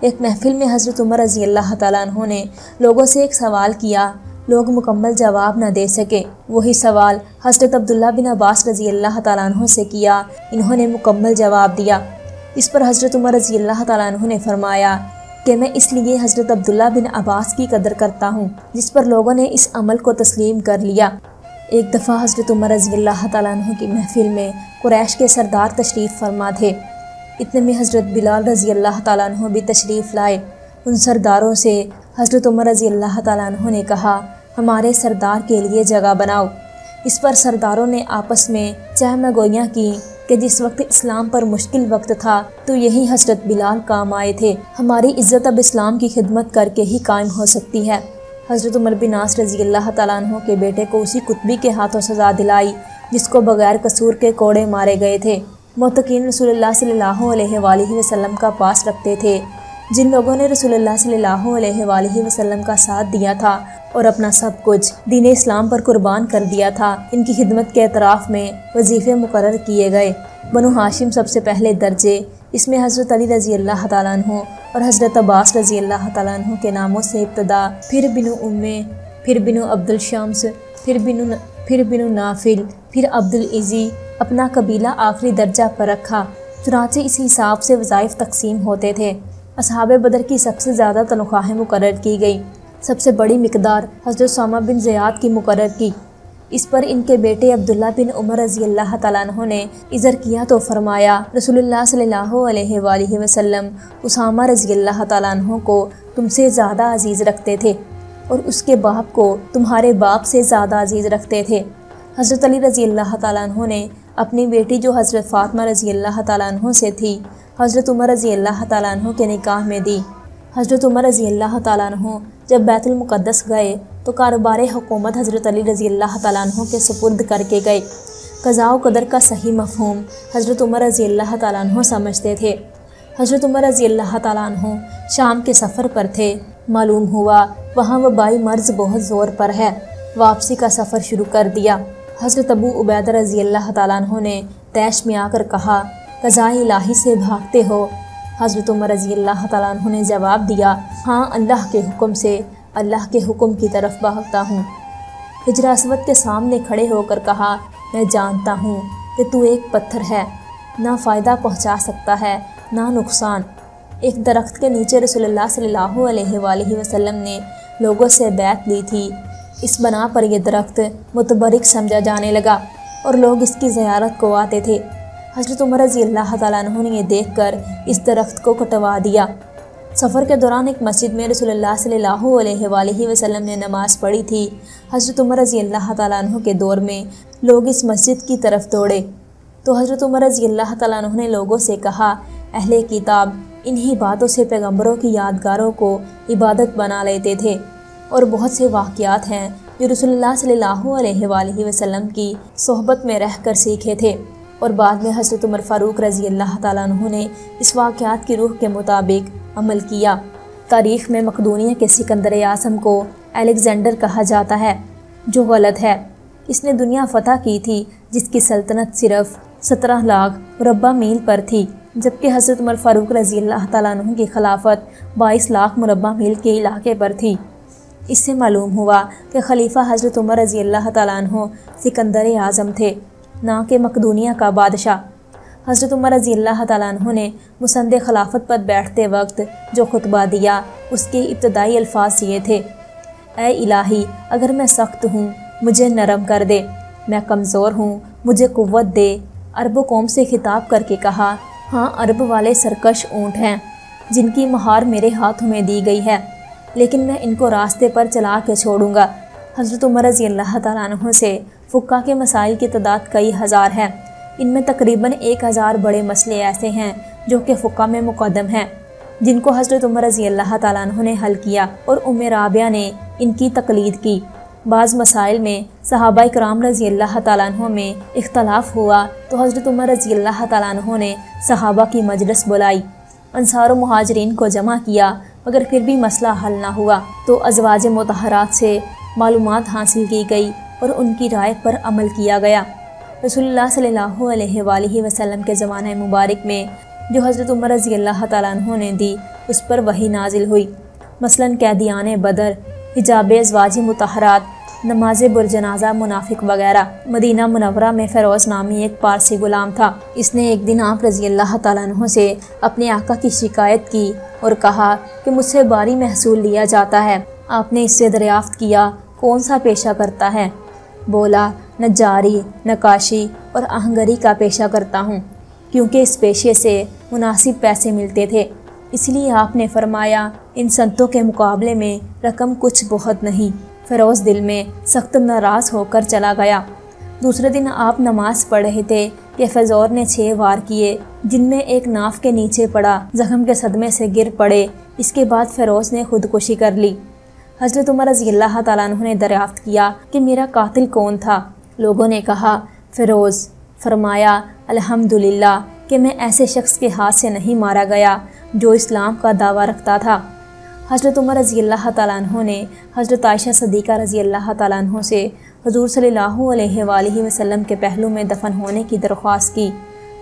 ایک محفل میں حضرت عمر رضی اللہ تعالیٰ عنہ نے لوگوں سے ایک سوال کیا، لوگ مکمل جواب نہ دے سکے۔ وہی سوال حضرت عبداللہ بن عباس رضی اللہ تعالیٰ عنہ سے کیا، انہوں نے مکمل جواب دیا۔ اس پر حضرت عمر رضی اللہ تعالیٰ عنہ نے فرمایا کہ میں اس لیے حضرت عبداللہ بن عباس کی قدر کرتا ہوں جس پر لوگوں نے اس عمل کو تسلیم کر لیا۔ ایک دفعہ حضرت عمر رضی اللہ تعالیٰ عنہ کی محفل میں قریش کے سردار تشریف فرما تھے۔ اتنے میں حضرت بلال رضی اللہ تعالیٰ عنہ بھی تشریف لائے۔ ان سرداروں سے حضرت عمر رضی اللہ تعالیٰ عنہ نے کہا، ہمارے سردار کے لیے جگہ بناؤ۔ اس پر سرداروں نے آپس میں چہمہ گوئیاں کی کہ جس وقت اسلام پر مشکل وقت تھا تو یہی حضرت بلال کام آئے تھے، ہماری عزت اب اسلام کی خدمت کر کے ہی قائم ہو سکتی ہے۔ حضرت عمر بن عاص رضی اللہ تعالیٰ عنہ کے بیٹے کو اسی قطبی کے ہاتھوں سزا دلائی جس کو بغیر قصور کے کوڑے مارے گئے تھے۔ معتقین رسول اللہ صلی اللہ علیہ وآلہ وسلم کا پاس رکھتے تھے۔ جن لوگوں نے رسول اللہ صلی اللہ علیہ وآلہ وسلم کا ساتھ دیا تھا اور اپنا سب کچھ دین اسلام پر قربان کر دیا تھا، ان کی خدمت کے اعتراف میں وظیفے مقرر کیے گئے۔ بنو ہاشم سب سے پہلے درجے، اس میں حضرت علی رضی اللہ تعالیٰ عنہ اور حضرت عباس رضی اللہ تعالیٰ عنہ کے ناموں سے ابتدا، پھر بنو امے، پھر بنو عبد الشمس، پھر بنو نافل، پھر عبد العزی، اپنا قبیلہ آخری درجہ پر رکھا۔ چنانچہ اسی حساب سے وظائف تقسیم ہوتے تھے۔ اصحاب بدر کی سب سے زیادہ تنخواہیں مقرر کی گئی، سب سے بڑی مقدار حضرت اسامہ بن زیاد کی مقرر کی۔ اس پر ان کے بیٹے عبداللہ بن عمر رضی اللہ تعالیٰ عنہ نے عذر کیا تو فرمایا، رسول اللہ صلی اللہ علیہ وآلہ وسلم اسامہ رضی اللہ تعالیٰ عنہ کو تم سے زیادہ عزیز رکھتے تھے اور اس کے باپ کو تمہارے باپ سے زیادہ عزیز رکھتے تھے۔ حضرت علی رضی اللہ تعالیٰ عنہ نے اپنی بیٹی جو حضرت فاطمہ رضی اللہ تعالیٰ عنہ سے تھی، حضرت عمر رضی اللہ تعالیٰ عنہ کے نکاح میں دی۔ حضرت عمر رضی اللہ تعالیٰ عنہ جب بیت المقدس گئے تو کاروبار حکومت حضرت علی رضی اللہ تعالیٰ عنہ کے سپرد کر کے گئے۔ قضاء و قدر کا صحیح مفہوم حضرت عمر رضی اللہ تعالیٰ عنہ سمجھتے تھے۔ حضرت عمر رضی اللہ تعالیٰ عنہ شام کے سفر پر تھے، معلوم ہوا وہاں وبائی مرض بہت زور پر ہے، واپسی کا سفر شروع کر دیا۔ حضرت ابو عبیدہ رضی اللہ تعالیٰ عنہ نے طیش میں آ کر کہا، قضاء الہی سے بھاگتے ہو؟ حضرت عمر رضی اللہ تعالیٰ عنہ نے جواب دیا، ہاں اللہ کے حکم سے، اللہ کے حکم کی طرف بھاگتا ہوں۔ حجر اسود کے سامنے کھڑے ہو کر کہا، میں جانتا ہوں کہ تو ایک پتھر ہے، نہ فائدہ پہنچا سکتا ہے نہ نقصان۔ ایک درخت کے نیچے رسول اللہ صلی اللہ علیہ وآلہ وسلم نے لوگوں سے بیعت لی تھی۔ اس بنا پر یہ درخت متبرک سمجھا جانے لگا اور لوگ اس کی زیارت کو آتے تھے۔ حضرت عمر رضی اللہ تعالیٰ عنہ نے یہ دیکھ کر اس درخت کو کٹوا دیا۔ سفر کے دوران ایک مسجد میں رسول اللہ صلی اللہ علیہ وآلہ وسلم نے نماز پڑھی تھی۔ حضرت عمر رضی اللہ تعالیٰ عنہ کے دور میں لوگ اس مسجد کی طرف دوڑے تو حضرت عمر رضی اللہ تعالیٰ عنہ نے لوگوں سے کہا، اہل کتاب انہی باتوں سے پیغمبروں کی یادگاروں کو عبادت بنا لیتے تھے، اور بہت سے واقعات ہیں جو رسول اللہ صلی اللہ علیہ وآلہ وسلم کی صحبت میں رہ کر سیکھے تھے، اور بعد میں حضرت عمر فاروق رضی اللہ تعالیٰ عنہ نے اس واقعات کی روح کے مطابق عمل کیا۔ تاریخ میں مقدونیہ کے سکندر اعظم کو الیگزینڈر کہا جاتا ہے، جو غلط ہے۔ اس نے دنیا فتح کی تھی جس کی سلطنت صرف 17 لاکھ مربع میل پر تھی، جبکہ حضرت عمر فاروق رضی اللہ تعالیٰ عنہ کی خلافت 22 لاکھ مربع میل کے علاقے پر تھی۔ اس سے معلوم ہوا کہ خلیفہ حضرت عمر رضی اللہ تعالیٰ عنہ سکندر اعظم تھے، نہ کہ مقدونیہ کا بادشاہ۔ حضرت عمر رضی اللہ تعالیٰ عنہ نے مسند خلافت پر بیٹھتے وقت جو خطبہ دیا اس کے ابتدائی الفاظ یہ تھے، اے الہی اگر میں سخت ہوں مجھے نرم کر دے، میں کمزور ہوں مجھے قوت دے۔ عرب و قوم سے خطاب کر کے کہا، ہاں عرب والے سرکش اونٹ ہیں جن کی مہار میرے ہاتھوں میں دی گئی ہے، لیکن میں ان کو راستے پر چلا کے چھوڑوں گا۔ حضرت عمر رضی اللہ تعالیٰ عنہ سے فقہ کے مسائل کی تعداد کئی ہزار ہیں، ان میں تقریباً 1000 بڑے مسئلے ایسے ہیں جو کہ فقہ میں مقدم ہیں، جن کو حضرت عمر رضی اللہ تعالیٰ عنہ نے حل کیا اور ام رابعہ نے ان کی تقلید کی۔ بعض مسائل میں صحابہ کرام رضی اللہ تعالیٰ عنہ میں اختلاف ہوا تو حضرت عمر رضی اللہ تعالیٰ عنہ نے صحابہ کی مجلس بلائی، انصار و مہاجرین کو جمع کیا، مگر پھر بھی مسئلہ حل نہ ہوا تو ازواج مطہرات سے معلومات حاصل کی گئی اور ان کی رائے پر عمل کیا گیا۔ رسول اللہ صلی اللہ علیہ وآلہ وسلم کے زمانہ مبارک میں جو حضرت عمر رضی اللہ تعالیٰ عنہ نے دی اس پر وحی نازل ہوئی، مثلاً قیدیان بدر، حجاب ازواج مطہرات، نماز برجنازہ منافق وغیرہ۔ مدینہ منورہ میں فیروز نامی ایک پارسی غلام تھا۔ اس نے ایک دن آپ رضی اللہ تعالیٰ عنہ سے اپنے آقا کی شکایت کی اور کہا کہ مجھ سے باری محصول لیا جاتا ہے۔ آپ نے اس سے دریافت کیا کون سا پیشہ کرتا ہے؟ بولا نجاری، نقاشی اور آہنگری کا پیشہ کرتا ہوں، کیونکہ اس پیشے سے مناسب پیسے ملتے تھے۔ اس لیے آپ نے فرمایا ان سنتوں کے مقابلے میں رقم کچھ بہت نہیں۔ فیروز دل میں سخت ناراض ہو کر چلا گیا۔ دوسرے دن آپ نماز پڑھ رہے تھے کہ فیضور نے 6 وار کیے، جن میں ایک ناف کے نیچے پڑا، زخم کے صدمے سے گر پڑے۔ اس کے بعد فیروز نے خودکشی کر لی۔ حضرت عمر رضی اللہ تعالیٰ عنہ نے دریافت کیا کہ میرا قاتل کون تھا؟ لوگوں نے کہا فیروز۔ فرمایا الحمدللہ کہ میں ایسے شخص کے ہاتھ سے نہیں مارا گیا جو اسلام کا دعویٰ رکھتا تھا۔ حضرت عمر رضی اللہ تعالیٰ عنہ نے حضرت عائشہ صدیقہ رضی اللہ تعالیٰ عنہ سے حضور صلی اللہ علیہ وآلہ وسلم کے پہلو میں دفن ہونے کی درخواست کی،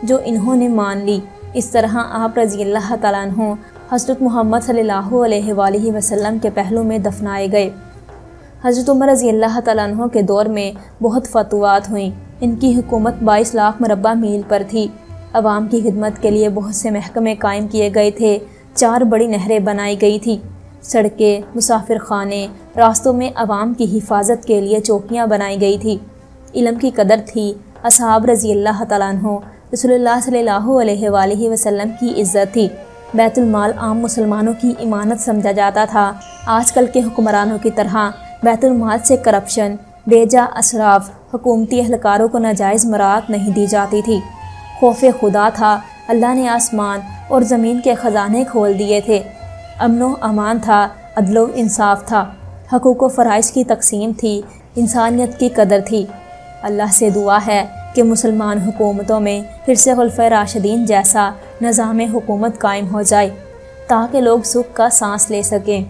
جو انہوں نے مان لی۔ اس طرح آپ رضی اللہ تعالیٰ عنہ حضرت محمد صلی اللہ علیہ وآلہ وسلم کے پہلو میں دفنائے گئے۔ حضرت عمر رضی اللہ تعالیٰ عنہ کے دور میں بہت فتوحات ہوئیں۔ ان کی حکومت 22 لاکھ مربع میل پر تھی۔ عوام کی خدمت کے لیے بہت سے محکمے قائم کیے گئے تھے۔ 4 بڑی نہریں بنائی گئی تھیں۔ سڑکیں، مسافر خانے، راستوں میں عوام کی حفاظت کے لیے چوکیاں بنائی گئی تھی۔ علم کی قدر تھی۔ اصحاب رضی اللہ تعالیٰ عنہ، رسول اللہ صلی اللہ علیہ وآلہ وسلم کی عزت تھی۔ بیت المال عام مسلمانوں کی امانت سمجھا جاتا تھا۔ آج کل کے حکمرانوں کی طرح بیت المال سے کرپشن، بے جا اسراف، حکومتی اہلکاروں کو ناجائز مراعات نہیں دی جاتی تھی۔ خوف خدا تھا۔ اللہ نے آسمان اور زمین کے خزانے کھول دیے تھے۔ امن و امان تھا، عدل و انصاف تھا، حقوق و فرائض کی تقسیم تھی، انسانیت کی قدر تھی۔ اللہ سے دعا ہے کہ مسلمان حکومتوں میں پھر سے خلفائے راشدین جیسا نظام حکومت قائم ہو جائے تاکہ لوگ سکھ کا سانس لے سکیں۔